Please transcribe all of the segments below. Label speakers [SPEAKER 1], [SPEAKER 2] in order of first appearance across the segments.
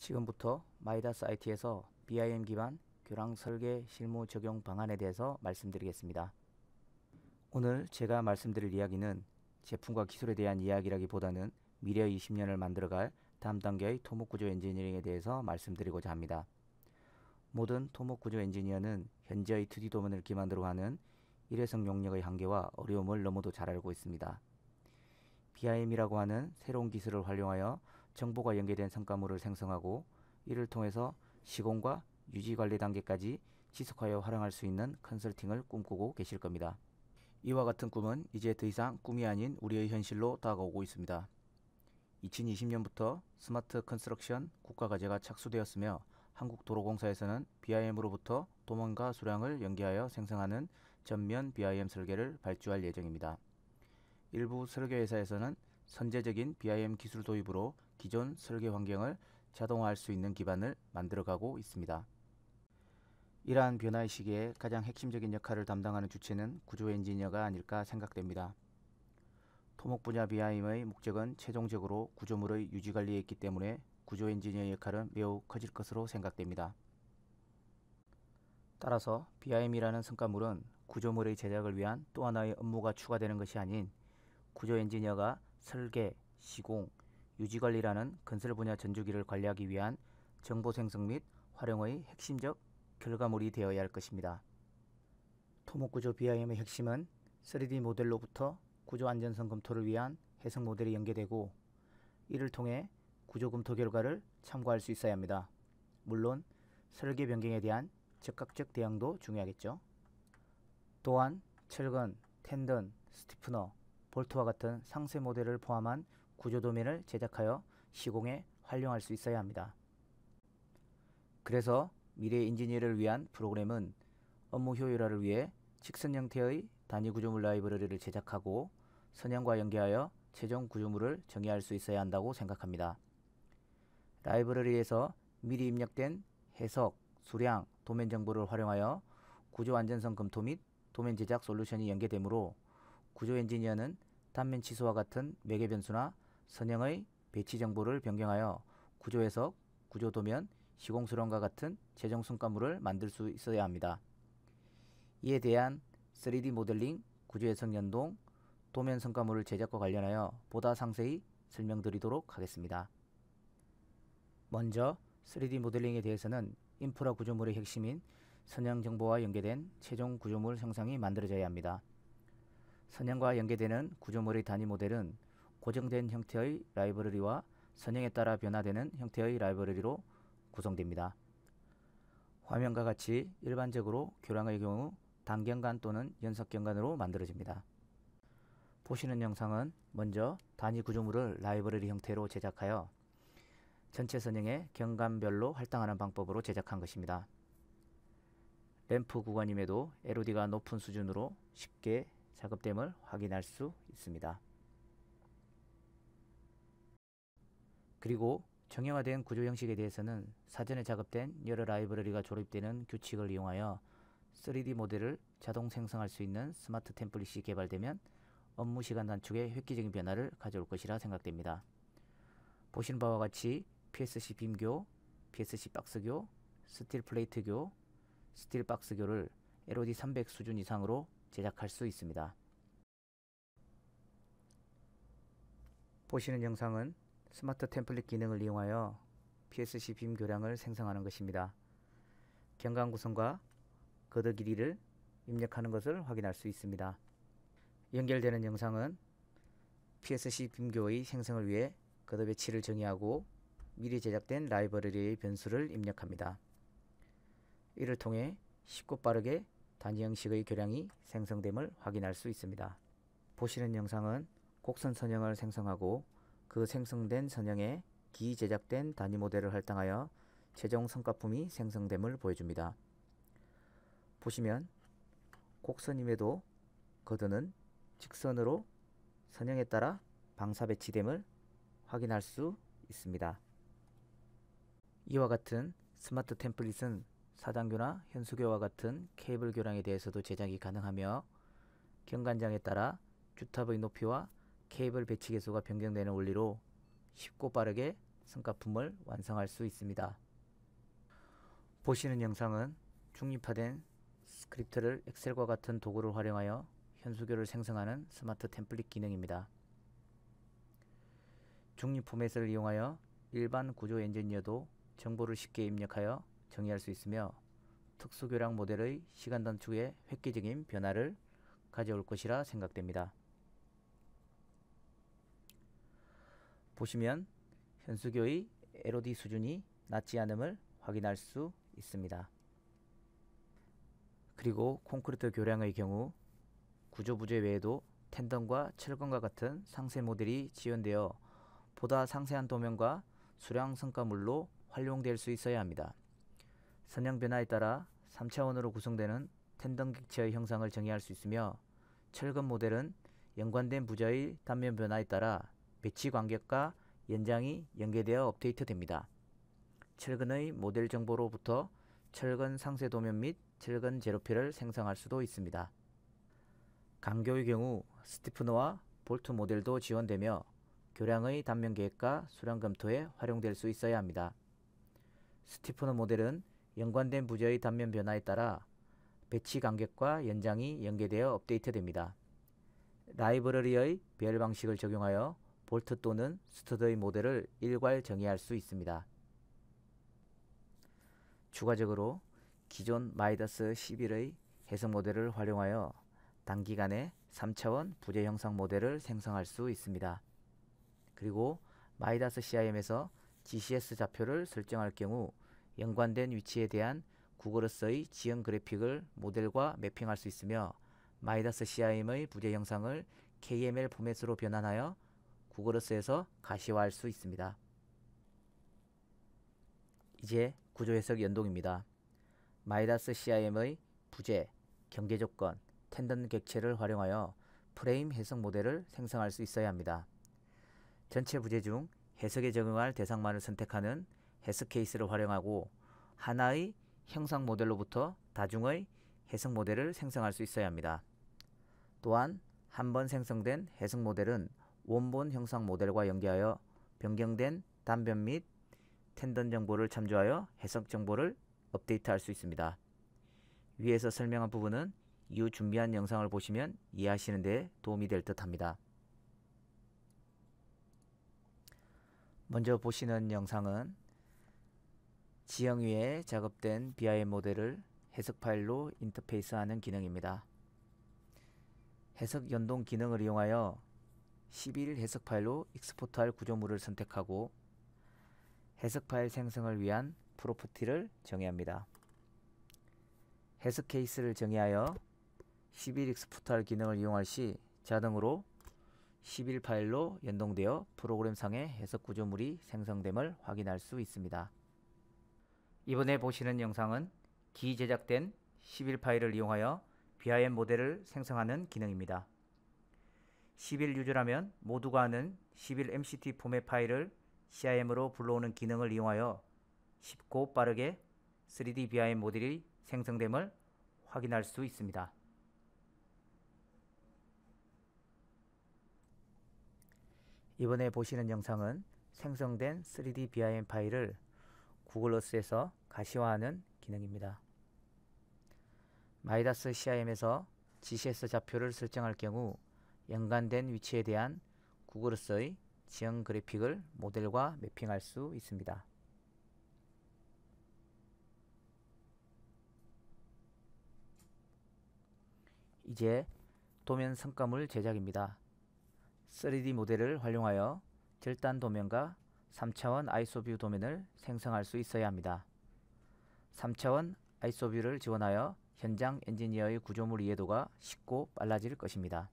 [SPEAKER 1] 지금부터 마이다스 IT에서 BIM 기반 교랑 설계 실무 적용 방안에 대해서 말씀드리겠습니다. 오늘 제가 말씀드릴 이야기는 제품과 기술에 대한 이야기라기보다는 미래 20년을 만들어갈 다음 단계의 토목구조 엔지니어링에 대해서 말씀드리고자 합니다. 모든 토목구조 엔지니어는 현재의 2D 도면을 기반으로 하는 일회성 용역의 한계와 어려움을 너무도 잘 알고 있습니다. BIM이라고 하는 새로운 기술을 활용하여 정보가 연계된 성과물을 생성하고 이를 통해서 시공과 유지 관리 단계까지 지속하여 활용할 수 있는 컨설팅을 꿈꾸고 계실 겁니다. 이와 같은 꿈은 이제 더 이상 꿈이 아닌 우리의 현실로 다가오고 있습니다. 2020년부터 스마트 컨스트럭션 국가과제가 착수되었으며 한국도로공사에서는 BIM으로부터 도면과 수량을 연계하여 생성하는 전면 BIM 설계를 발주할 예정입니다. 일부 설계회사에서는 선제적인 BIM 기술 도입으로 기존 설계 환경을 자동화할 수 있는 기반을 만들어가고 있습니다. 이러한 변화의 시기에 가장 핵심적인 역할을 담당하는 주체는 구조 엔지니어가 아닐까 생각됩니다. 토목 분야 BIM의 목적은 최종적으로 구조물의 유지관리에 있기 때문에 구조 엔지니어의 역할은 매우 커질 것으로 생각됩니다. 따라서 BIM이라는 성과물은 구조물의 제작을 위한 또 하나의 업무가 추가되는 것이 아닌 구조 엔지니어가 설계, 시공, 유지관리라는 건설 분야 전주기를 관리하기 위한 정보 생성 및 활용의 핵심적 결과물이 되어야 할 것입니다. 토목구조 BIM의 핵심은 3D 모델로부터 구조 안전성 검토를 위한 해석 모델이 연계되고 이를 통해 구조 검토 결과를 참고할 수 있어야 합니다. 물론 설계 변경에 대한 적극적 대응도 중요하겠죠. 또한 철근, 텐던, 스티프너, 볼트와 같은 상세 모델을 포함한 구조 도면을 제작하여 시공에 활용할 수 있어야 합니다. 그래서 미래 인지니어를 위한 프로그램은 업무 효율화를 위해 직선 형태의 단위 구조물 라이브러리를 제작하고 선형과 연계하여 최종 구조물을 정의할 수 있어야 한다고 생각합니다. 라이브러리에서 미리 입력된 해석, 수량, 도면 정보를 활용하여 구조 안전성 검토 및 도면 제작 솔루션이 연계되므로 구조 엔지니어는 단면 취소와 같은 매개 변수나 선형의 배치 정보를 변경하여 구조 해석, 구조 도면, 시공 수량과 같은 최종 성과물을 만들 수 있어야 합니다. 이에 대한 3D 모델링, 구조 해석 연동, 도면 성과물을 제작과 관련하여 보다 상세히 설명드리도록 하겠습니다. 먼저 3D 모델링에 대해서는 인프라 구조물의 핵심인 선형 정보와 연계된 최종 구조물 형상이 만들어져야 합니다. 선형과 연계되는 구조물의 단위 모델은 고정된 형태의 라이브러리와 선형에 따라 변화되는 형태의 라이브러리로 구성됩니다. 화면과 같이 일반적으로 교량의 경우 단경간 또는 연석경간으로 만들어집니다. 보시는 영상은 먼저 단위 구조물을 라이브러리 형태로 제작하여 전체 선형의 경간별로 할당하는 방법으로 제작한 것입니다. 램프 구간임에도 LOD가 높은 수준으로 쉽게 작업됨을 확인할 수 있습니다. 그리고 정형화된 구조 형식에 대해서는 사전에 작업된 여러 라이브러리가 조립되는 규칙을 이용하여 3D 모델을 자동 생성할 수 있는 스마트 템플릿이 개발되면 업무 시간 단축에 획기적인 변화를 가져올 것이라 생각됩니다. 보시는 바와 같이 PSC 빔교, PSC 박스교, 스틸 플레이트교, 스틸 박스교를 LOD 300 수준 이상으로 제작할 수 있습니다. 보시는 영상은 스마트 템플릿 기능을 이용하여 PSC 빔 교량을 생성하는 것입니다. 경간 구성과 거드 길이를 입력하는 것을 확인할 수 있습니다. 연결되는 영상은 PSC 빔교의 생성을 위해 거드 배치를 정의하고 미리 제작된 라이브러리의 변수를 입력합니다. 이를 통해 쉽고 빠르게 단위 형식의 교량이 생성됨을 확인할 수 있습니다. 보시는 영상은 곡선 선형을 생성하고 그 생성된 선형에 기 제작된 단위 모델을 할당하여 최종 성과품이 생성됨을 보여줍니다. 보시면 곡선임에도 거드는 직선으로 선형에 따라 방사 배치됨을 확인할 수 있습니다. 이와 같은 스마트 템플릿은 4단교나 현수교와 같은 케이블 교량에 대해서도 제작이 가능하며 경간장에 따라 규탑의 높이와 케이블 배치 개수가 변경되는 원리로 쉽고 빠르게 성과품을 완성할 수 있습니다. 보시는 영상은 중립화된 스크립트를 엑셀과 같은 도구를 활용하여 현수교를 생성하는 스마트 템플릿 기능입니다. 중립 포맷을 이용하여 일반 구조 엔지니어도 정보를 쉽게 입력하여 정의할 수 있으며 특수교량 모델의 시간 단축에 획기적인 변화를 가져올 것이라 생각됩니다. 보시면 현수교의 LOD 수준이 낮지 않음을 확인할 수 있습니다. 그리고 콘크리트 교량의 경우 구조 부재 외에도 텐던과 철근과 같은 상세 모델이 지원되어 보다 상세한 도면과 수량 성과물로 활용될 수 있어야 합니다. 선형 변화에 따라 3차원으로 구성되는 텐던 객체의 형상을 정의할 수 있으며 철근 모델은 연관된 부자의 단면 변화에 따라 배치 간격과 연장이 연계되어 업데이트됩니다. 철근의 모델 정보로부터 철근 상세 도면 및 철근 제로필을 생성할 수도 있습니다. 강교의 경우 스티프너와 볼트 모델도 지원되며 교량의 단면 계획과 수량 검토에 활용될 수 있어야 합니다. 스티프너 모델은 연관된 부재의 단면 변화에 따라 배치 간격과 연장이 연계되어 업데이트됩니다. 라이브러리의 배열 방식을 적용하여 볼트 또는 스터드의 모델을 일괄 정의할 수 있습니다. 추가적으로 기존 마이다스 11의 해석 모델을 활용하여 단기간에 3차원 부재 형상 모델을 생성할 수 있습니다. 그리고 마이다스 CIM에서 GCS 좌표를 설정할 경우 연관된 위치에 대한 구글어스의 지형 그래픽을 모델과 매핑할 수 있으며 마이다스 CIM의 부재 형상을 KML 포맷으로 변환하여 구글어스에서 가시화할 수 있습니다. 이제 구조 해석 연동입니다. 마이다스 CIM의 부재, 경계 조건, 텐던 객체를 활용하여 프레임 해석 모델을 생성할 수 있어야 합니다. 전체 부재 중 해석에 적용할 대상만을 선택하는 해석 케이스를 활용하고 하나의 형상 모델로부터 다중의 해석 모델을 생성할 수 있어야 합니다. 또한 한 번 생성된 해석 모델은 원본 형상 모델과 연계하여 변경된 단변 및 텐던 정보를 참조하여 해석 정보를 업데이트할 수 있습니다. 위에서 설명한 부분은 이후 준비한 영상을 보시면 이해하시는 데 도움이 될 듯 합니다. 먼저 보시는 영상은 지형 위에 작업된 BIM 모델을 해석 파일로 인터페이스하는 기능입니다. 해석 연동 기능을 이용하여 11 해석 파일로 익스포트할 구조물을 선택하고 해석 파일 생성을 위한 프로퍼티를 정의합니다. 해석 케이스를 정의하여 11 익스포트할 기능을 이용할 시 자동으로 11 파일로 연동되어 프로그램상의 해석 구조물이 생성됨을 확인할 수 있습니다. 이번에 보시는 영상은 기제작된 11 파일을 이용하여 BIM 모델을 생성하는 기능입니다. 11 유저라면 모두가 아는 11 MCT 포맷 파일을 CIM으로 불러오는 기능을 이용하여 쉽고 빠르게 3D BIM 모델이 생성됨을 확인할 수 있습니다. 이번에 보시는 영상은 생성된 3D BIM 파일을 구글어스에서 가시화하는 기능입니다. 마이다스 CIM에서 GCS 좌표를 설정할 경우 연관된 위치에 대한 구글어스의 지형 그래픽을 모델과 매핑할 수 있습니다. 이제 도면 성과물 제작입니다. 3D 모델을 활용하여 절단 도면과 3차원 아이소뷰 도면을 생성할 수 있어야 합니다. 3차원 아이소뷰를 지원하여 현장 엔지니어의 구조물 이해도가 쉽고 빨라질 것입니다.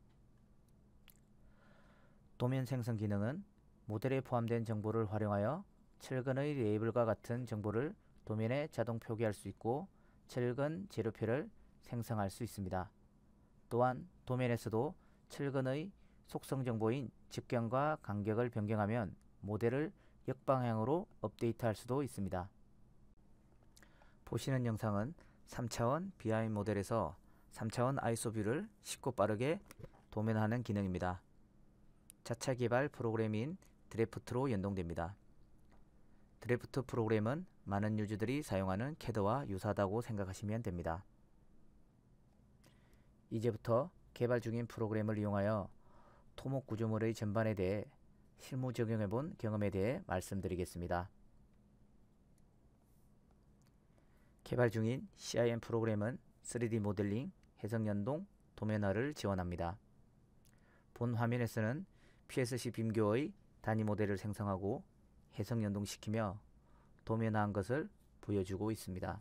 [SPEAKER 1] 도면 생성 기능은 모델에 포함된 정보를 활용하여 철근의 레이블과 같은 정보를 도면에 자동 표기할 수 있고 철근 재료표를 생성할 수 있습니다. 또한 도면에서도 철근의 속성 정보인 직경과 간격을 변경하면 모델을 역방향으로 업데이트할 수도 있습니다. 보시는 영상은 3차원 BIM 모델에서 3차원 아이소뷰를 쉽고 빠르게 도면하는 기능입니다. 자체 개발 프로그램인 드래프트로 연동됩니다. 드래프트 프로그램은 많은 유저들이 사용하는 CAD와 유사하다고 생각하시면 됩니다. 이제부터 개발 중인 프로그램을 이용하여 토목 구조물의 전반에 대해 실무 적용해 본 경험에 대해 말씀드리겠습니다. 개발 중인 CIM 프로그램은 3D 모델링, 해석 연동, 도면화를 지원합니다. 본 화면에서는 PSC 빔교의 단위 모델을 생성하고 해석 연동시키며 도면화한 것을 보여주고 있습니다.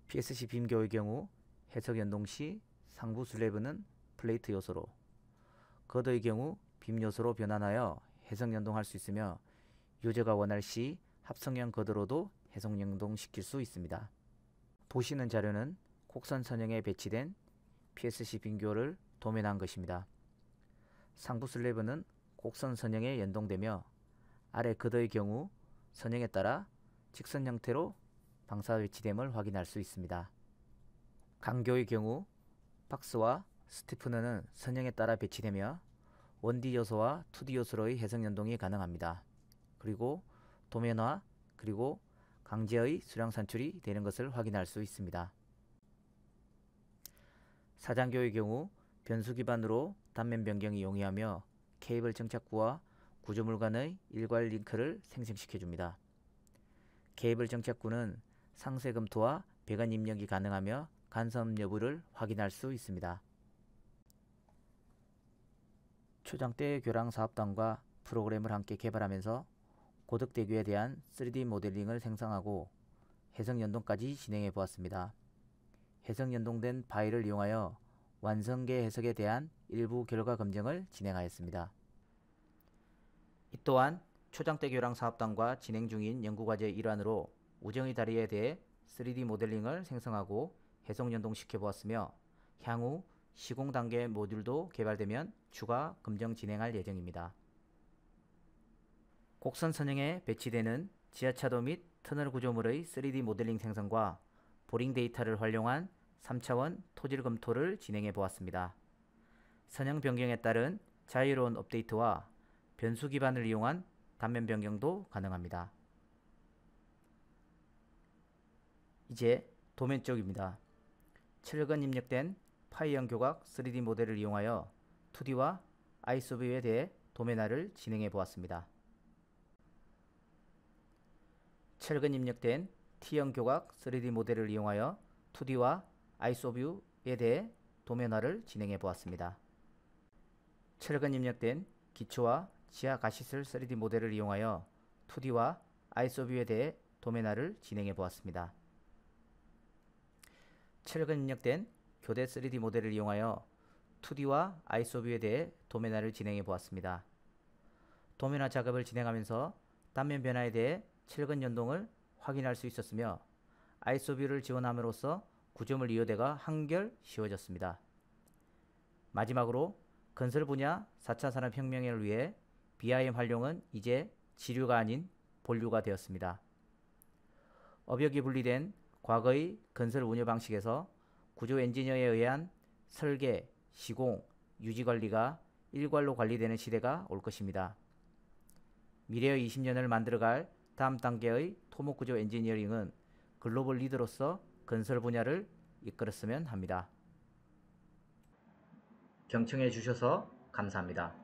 [SPEAKER 1] PSC 빔교의 경우 해석 연동 시 상부 슬래브는 플레이트 요소로, 거드의 경우 빔 요소로 변환하여 해석 연동할 수 있으며 유저가 원할 시 합성형 거드로도 해석 연동시킬 수 있습니다. 보시는 자료는 곡선 선형에 배치된 PSC 빔교를 도면한 것입니다. 상부 슬래브는 곡선 선형에 연동되며 아래 거드의 경우 선형에 따라 직선 형태로 방사 배치됨을 확인할 수 있습니다. 강교의 경우 박스와 스티프너는 선형에 따라 배치되며 1D 요소와 2D 요소로의 해석 연동이 가능합니다. 그리고 도면화 그리고 강제의 수량 산출이 되는 것을 확인할 수 있습니다. 사장교의 경우 변수 기반으로 단면 변경이 용이하며 케이블 정착구와 구조물 간의 일괄 링크를 생성시켜줍니다. 케이블 정착구는 상세 검토와 배관 입력이 가능하며 간섭 여부를 확인할 수 있습니다. 초장대 교랑 사업단과 프로그램을 함께 개발하면서 고덕대교에 대한 3D 모델링을 생성하고 해석 연동까지 진행해 보았습니다. 해석 연동된 파일을 이용하여 완성계 해석에 대한 일부 결과 검증을 진행하였습니다. 이 또한 초장대 교랑 사업단과 진행 중인 연구과제의 일환으로 우정의 다리에 대해 3D 모델링을 생성하고 해석 연동시켜 보았으며 향후 시공 단계 모듈도 개발되면 추가 검증 진행할 예정입니다. 곡선 선형에 배치되는 지하차도 및 터널 구조물의 3D 모델링 생성과 보링 데이터를 활용한 3차원 토질 검토를 진행해 보았습니다. 선형 변경에 따른 자유로운 업데이트와 변수 기반을 이용한 단면 변경도 가능합니다. 이제 도면 쪽입니다. 철근 입력된 파이형 교각 3D 모델을 이용하여 2D와 아이소뷰에 대해 도면화를 진행해 보았습니다. 철근 입력된 T형 교각 3D 모델을 이용하여 2D와 아이소뷰에 대해 도면화를 진행해 보았습니다. 철근 입력된 기초와 지하 가시슬 3D 모델을 이용하여 2D와 아이소뷰에 대해 도면화를 진행해 보았습니다. 철근 입력된 교대 3D 모델을 이용하여 2D와 아이소뷰에 대해 도면화를 진행해 보았습니다. 도면화 작업을 진행하면서 단면 변화에 대해 철근 연동을 확인할 수 있었으며 아이소뷰를 지원함으로써 구조물 이해가 한결 쉬워졌습니다. 마지막으로 건설 분야 4차 산업혁명을 위해 BIM 활용은 이제 지류가 아닌 본류가 되었습니다. 업역이 분리된 과거의 건설 운영 방식에서 구조 엔지니어에 의한 설계, 시공, 유지 관리가 일괄로 관리되는 시대가 올 것입니다. 미래의 20년을 만들어갈 다음 단계의 토목구조 엔지니어링은 글로벌 리더로서 건설 분야를 이끌었으면 합니다. 경청해 주셔서 감사합니다.